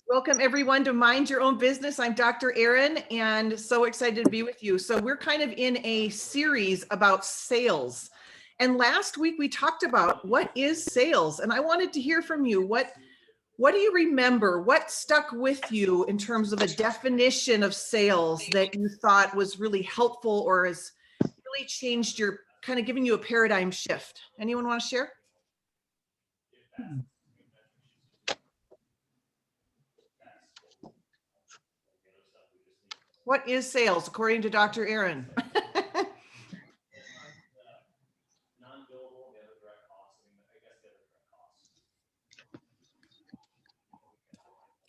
Welcome everyone to Mind Your Own Business. I'm Dr. Erin and so excited to be with you. So we're kind of in a series about sales. And last week we talked about what is sales, and I wanted to hear from you. What do you remember? What stuck with you in terms of a definition of sales that you thought was really helpful or has really changed your, kind of giving you a paradigm shift? Anyone want to share? What is sales according to Dr. Erin?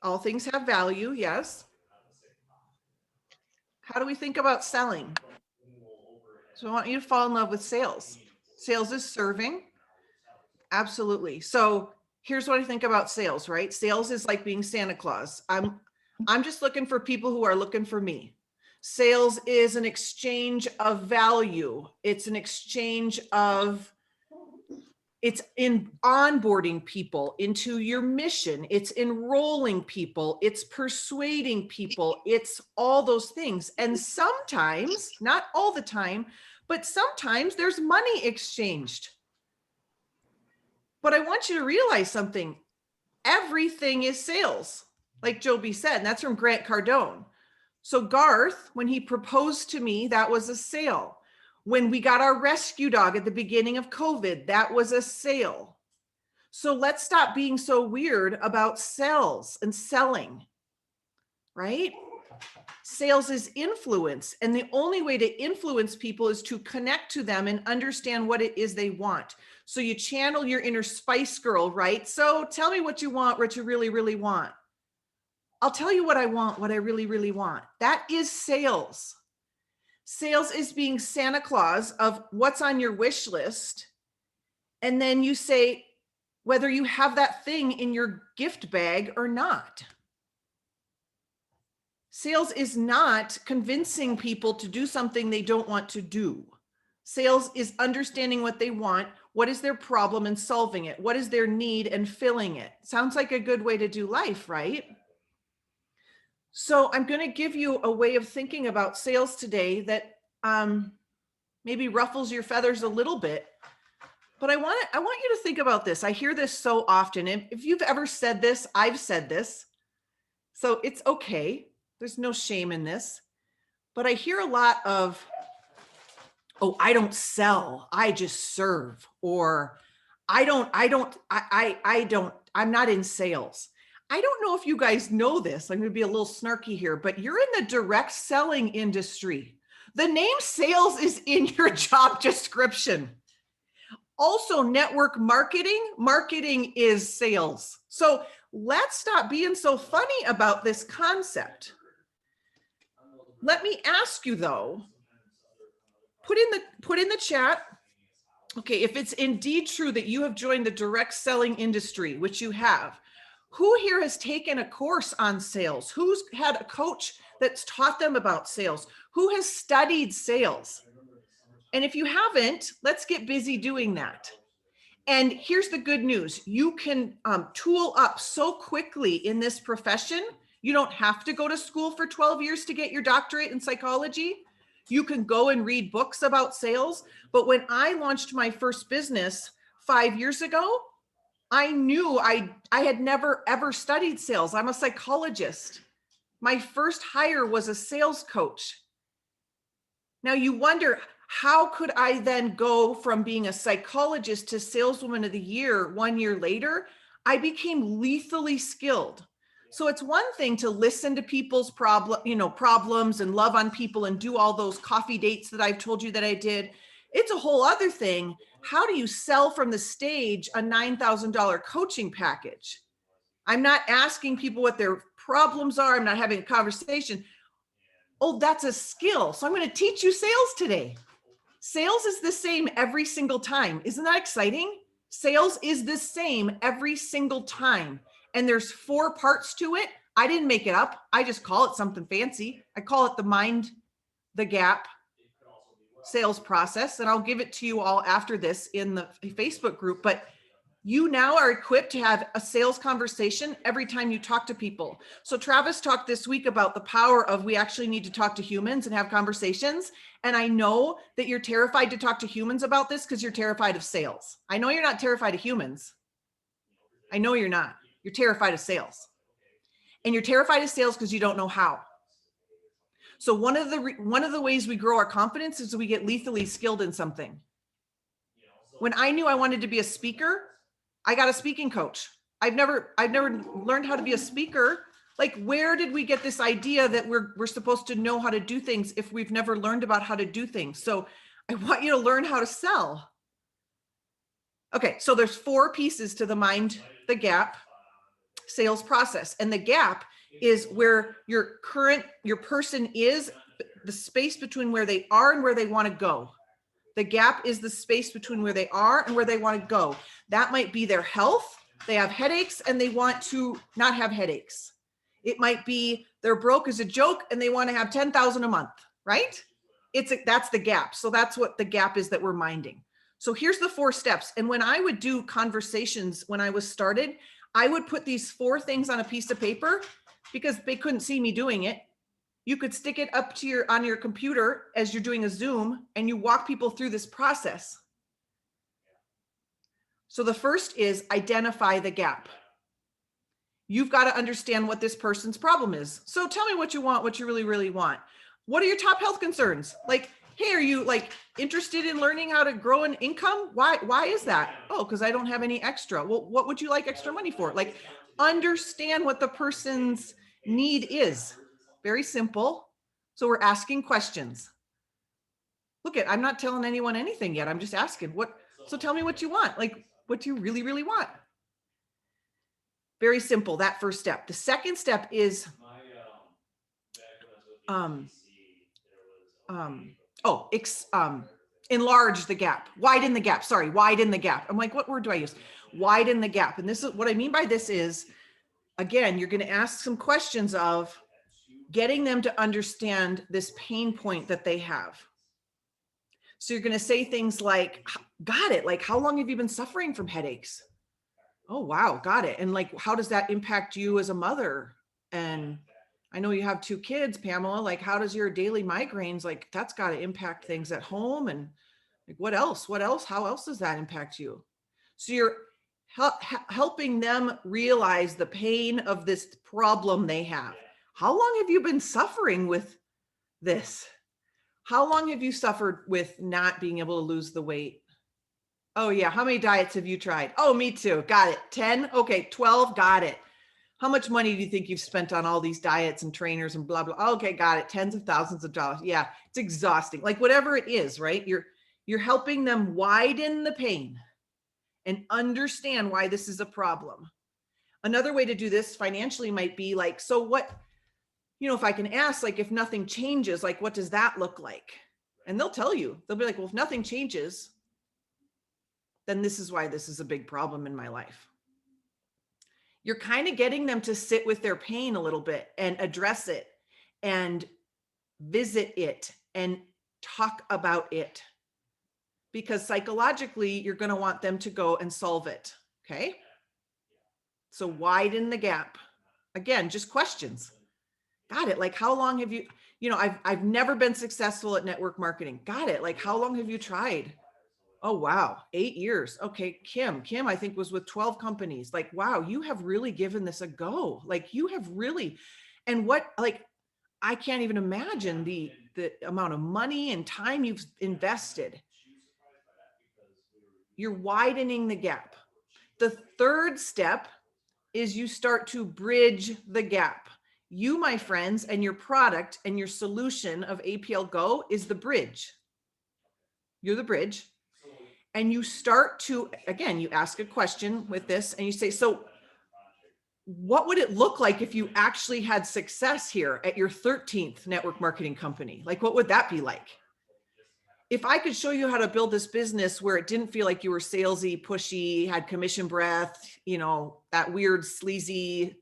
All things have value, yes. How do we think about selling? So I want you to fall in love with sales. Sales is serving. Absolutely. So here's what I think about sales, right? Sales is like being Santa Claus. I'm just looking for people who are looking for me. Sales is an exchange of value. It's an exchange of, it's in onboarding people into your mission. It's enrolling people. It's persuading people. It's all those things. And sometimes, not all the time, but sometimes there's money exchanged. But I want you to realize something. Everything is sales, like Joby said, and that's from Grant Cardone. So Garth, when he proposed to me, that was a sale. When we got our rescue dog at the beginning of COVID, that was a sale. So let's stop being so weird about sales and selling, right? Sales is influence, and the only way to influence people is to connect to them and understand what it is they want. So you channel your inner Spice Girl, right? So tell me what you want, what you really, really want. I'll tell you what I want, what I really, really want. That is sales. Sales is being Santa Claus of what's on your wish list. And then you say whether you have that thing in your gift bag or not. Sales is not convincing people to do something they don't want to do. Sales is understanding what they want, what is their problem and solving it, what is their need and filling it. Sounds like a good way to do life, right? So I'm going to give you a way of thinking about sales today that maybe ruffles your feathers a little bit. But I want you to think about this. I hear this so often. And if you've ever said this, I've said this. So it's okay. There's no shame in this. But I hear a lot of, oh, I don't sell, I just serve. Or I'm not in sales. I don't know if you guys know this. I'm going to be a little snarky here, but you're in the direct selling industry. The name sales is in your job description. Also, network marketing is sales. So let's stop being so funny about this concept. Let me ask you though, put in the chat, okay, if it's indeed true that you have joined the direct selling industry, which you have, who here has taken a course on sales? Who's had a coach that's taught them about sales? Who has studied sales? And if you haven't, let's get busy doing that. And here's the good news. You can tool up so quickly in this profession. You don't have to go to school for 12 years to get your doctorate in psychology. You can go and read books about sales. But when I launched my first business 5 years ago, I knew I had never ever studied sales. I'm a psychologist. My first hire was a sales coach. Now you wonder, how could I then go from being a psychologist to saleswoman of the year 1 year later? I became lethally skilled. So it's one thing to listen to people's problems and love on people and do all those coffee dates that I've told you that I did. It's a whole other thing. How do you sell from the stage a $9,000 coaching package? I'm not asking people what their problems are. I'm not having a conversation. Oh, that's a skill. So I'm going to teach you sales today. Sales is the same every single time. Isn't that exciting? Sales is the same every single time. And there's 4 parts to it. I didn't make it up. I just call it something fancy. I call it the Mind the Gap sales process. And I'll give it to you all after this in the Facebook group. But You now are equipped to have a sales conversation every time you talk to people. So Travis talked this week about the power of we actually need to talk to humans and have conversations. And I know that you're terrified to talk to humans about this because you're terrified of sales. I know you're not terrified of humans. I know you're not. You're terrified of sales. And you're terrified of sales because you don't know how. So one of the ways we grow our confidence is we get lethally skilled in something. When I knew I wanted to be a speaker, I got a speaking coach. I've never learned how to be a speaker. Like, where did we get this idea that we're supposed to know how to do things if we've never learned about how to do things? So I want you to learn how to sell. Okay, so there's 4 pieces to the Mind the Gap sales process. And the gap is where your person is, the space between where they are and where they want to go. The gap is the space between where they are and where they want to go. That might be their health. They have headaches and they want to not have headaches. It might be they're broke as a joke and they want to have 10,000 a month, right? That's the gap. So that's what the gap is that we're minding. So here's the 4 steps. And when I would do conversations when I was started, I would put these 4 things on a piece of paper because they couldn't see me doing it. You could stick it up to on your computer as you're doing a Zoom and you walk people through this process. So the first is identify the gap. You've got to understand what this person's problem is. So tell me what you want, what you really, really want. What are your top health concerns? Like, hey, are you like interested in learning how to grow an income? Why is that? Oh, because I don't have any extra. Well, what would you like extra money for? Like, understand what the person's need is. Very simple. So we're asking questions. Look I'm not telling anyone anything yet. I'm just asking so tell me what you want, like what you really, really want. Very simple, that first step. The second step is enlarge the gap, widen the gap. Sorry, widen the gap. I'm like, what word do I use? Widen the gap. And this is what I mean by this is, again, you're going to ask some questions of getting them to understand this pain point that they have. So you're going to say things like, got it. Like, how long have you been suffering from headaches? Oh, wow. Got it. And like, how does that impact you as a mother? And I know you have 2 kids, Pamela. Like, how does your daily migraines, like that's got to impact things at home? And like, what else? How else does that impact you? So you're helping them realize the pain of this problem they have. How long have you been suffering with this? How long have you suffered with not being able to lose the weight? Oh yeah. How many diets have you tried? Oh, me too. Got it. 10. Okay. 12. Got it. How much money do you think you've spent on all these diets and trainers and blah, blah. Okay. Got it. Tens of thousands of dollars. Yeah. It's exhausting. Like whatever it is, right? You're helping them widen the pain and understand why this is a problem. Another way to do this financially might be like, so what, if I can ask, like, if nothing changes, like, what does that look like? And they'll tell you, they'll be like, well, if nothing changes, then this is why this is a big problem in my life. You're kind of getting them to sit with their pain a little bit and address it and visit it and talk about it. Because psychologically, you're going to want them to go and solve it. Okay. So widen the gap. Again, just questions. Got it. Like, how long have you, I've never been successful at network marketing. Got it. Like, how long have you tried? Oh, wow. 8 years. Okay. Kim, I think was with 12 companies. Like, wow, you have really given this a go. Like you have really, and I can't even imagine the amount of money and time you've invested. You're widening the gap. The third step is you start to bridge the gap. You, my friends, and your product and your solution of APL Go is the bridge. You're the bridge. And you start to, again, you ask a question with this and you say, so what would it look like if you actually had success here at your 13th network marketing company? Like, what would that be like? If I could show you how to build this business where it didn't feel like you were salesy, pushy, had commission breath, that weird, sleazy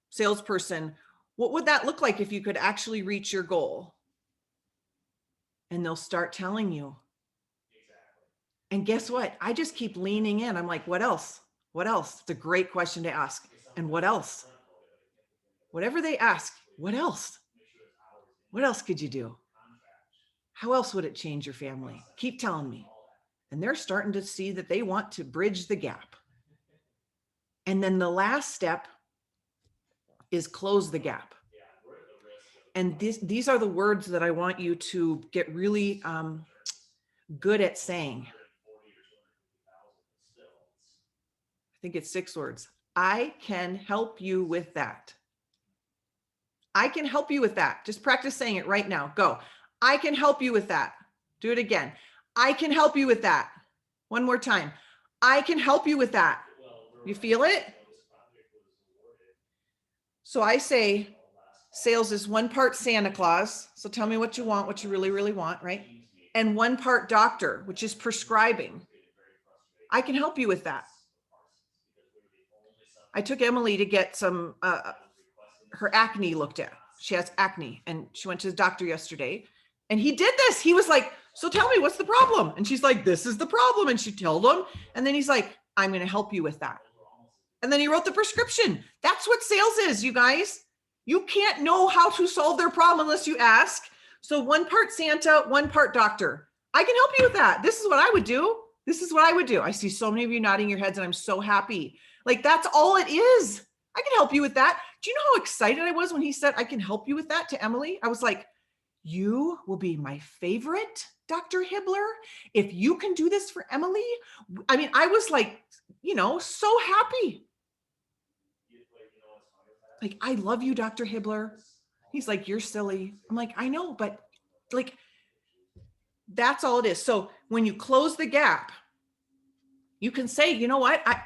salesperson, what would that look like if you could actually reach your goal? And they'll start telling you. And guess what? I just keep leaning in. I'm like, what else? What else? It's a great question to ask. And what else? Whatever they ask, what else? What else could you do? How else would it change your family? Keep telling me. And they're starting to see that they want to bridge the gap. And then the last step is close the gap. And these are the words that I want you to get really good at saying. I think it's 6 words. I can help you with that. I can help you with that. Just practice saying it right now. Go. I can help you with that. Do it again. I can help you with that. One more time. I can help you with that. You feel it? So I say sales is 1 part Santa Claus. So tell me what you want, what you really, really want, right? And 1 part doctor, which is prescribing. I can help you with that. I took Emily to get some, her acne looked at. She has acne and she went to the doctor yesterday and he did this. He was like, so tell me what's the problem? And she's like, this is the problem. And she told him. And then he's like, I'm going to help you with that. And then he wrote the prescription. That's what sales is, you guys. You can't know how to solve their problem unless you ask. So 1 part Santa, 1 part doctor. I can help you with that. This is what I would do. This is what I would do. I see so many of you nodding your heads and I'm so happy. Like that's all it is. I can help you with that. Do you know how excited I was when he said, I can help you with that to Emily? I was like, you will be my favorite, Dr. Hibbler. If you can do this for Emily. I mean, I was like, so happy. Like, I love you, Dr. Hibbler. He's like, you're silly. I'm like, I know, but like, that's all it is. So when you close the gap, you can say, you know what? I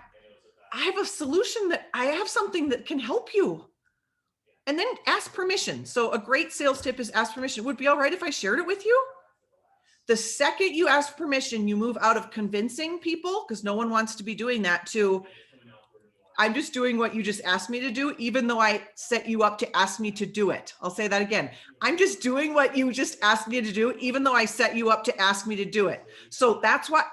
have a solution that I have something that can help you. And then ask permission. So a great sales tip is ask permission. Would it be all right if I shared it with you? The second you ask permission, you move out of convincing people, because no one wants to be doing that, to I'm just doing what you just asked me to do, even though I set you up to ask me to do it. I'll say that again. I'm just doing what you just asked me to do, even though I set you up to ask me to do it. So that's why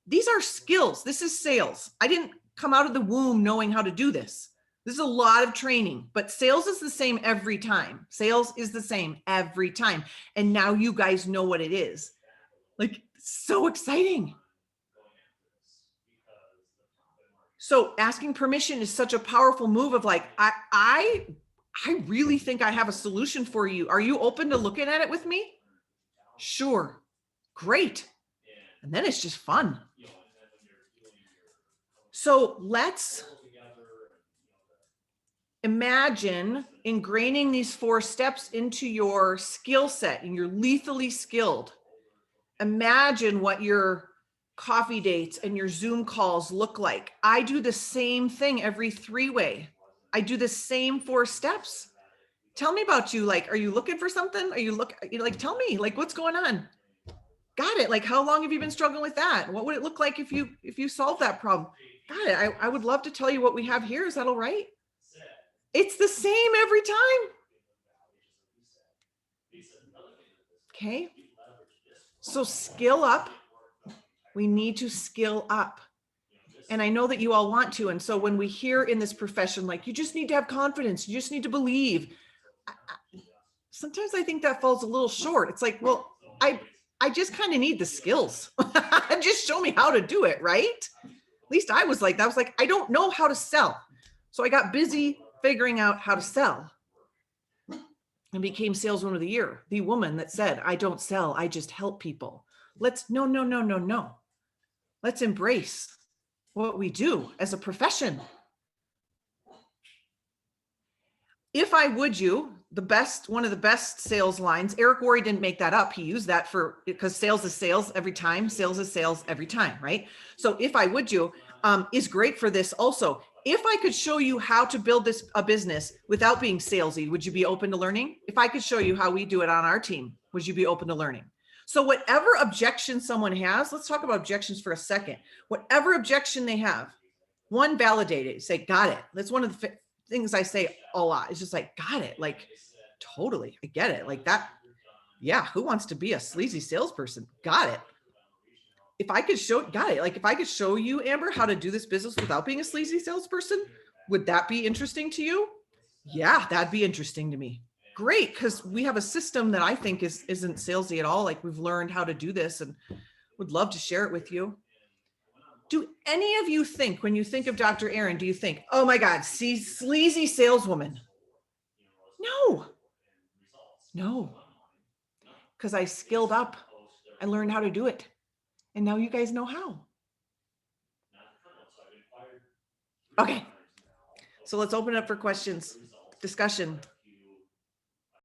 these are skills. This is sales. I didn't come out of the womb knowing how to do this. This is a lot of training, but sales is the same every time. Sales is the same every time. And now you guys know what it is. Like, so exciting. So asking permission is such a powerful move of like, I really think I have a solution for you. Are you open to looking at it with me? Sure. Great. And then it's just fun. So let's imagine ingraining these 4 steps into your skill set and you're lethally skilled. Imagine what your coffee dates and your Zoom calls look like. I do the same thing every 3-way. I do the same 4 steps. Tell me about you. Like, are you looking for something? Are you like, tell me, like, what's going on? Got it. Like, how long have you been struggling with that? What would it look like if you solve that problem? Got it. I would love to tell you what we have here. Is that all right? It's the same every time. Okay. So skill up. We need to skill up. And I know that you all want to. And so when we hear in this profession, like, you just need to have confidence, you just need to believe. Sometimes I think that falls a little short. It's like, well, I just kind of need the skills. Just show me how to do it, right? At least I was like that. I was like, I don't know how to sell. So I got busy figuring out how to sell and became saleswoman of the year. The woman that said, I don't sell, I just help people. No. Let's embrace what we do as a profession. If I would you, one of the best sales lines, Eric Worre didn't make that up. He used that because sales is sales every time. Sales is sales every time, right? So if I would you is great for this also. If I could show you how to build a business without being salesy, would you be open to learning? If I could show you how we do it on our team, would you be open to learning? So whatever objection someone has, let's talk about objections for a second. Whatever objection they have, one, validate it. Say, got it. That's one of the things I say a lot. It's just like, got it. Like, totally. I get it. Like that. Yeah. Who wants to be a sleazy salesperson? Got it. if I could show, got it. Like if I could show you, Amber, how to do this business without being a sleazy salesperson, would that be interesting to you? Yeah, that'd be interesting to me. Great, because we have a system that I think isn't salesy at all. Like we've learned how to do this and would love to share it with you. Do any of you think, when you think of Dr. Erin, do you think, oh my God, see, sleazy saleswoman? No, because I skilled up. I learned how to do it. And now you guys know how. Okay, so let's open it up for questions, discussion.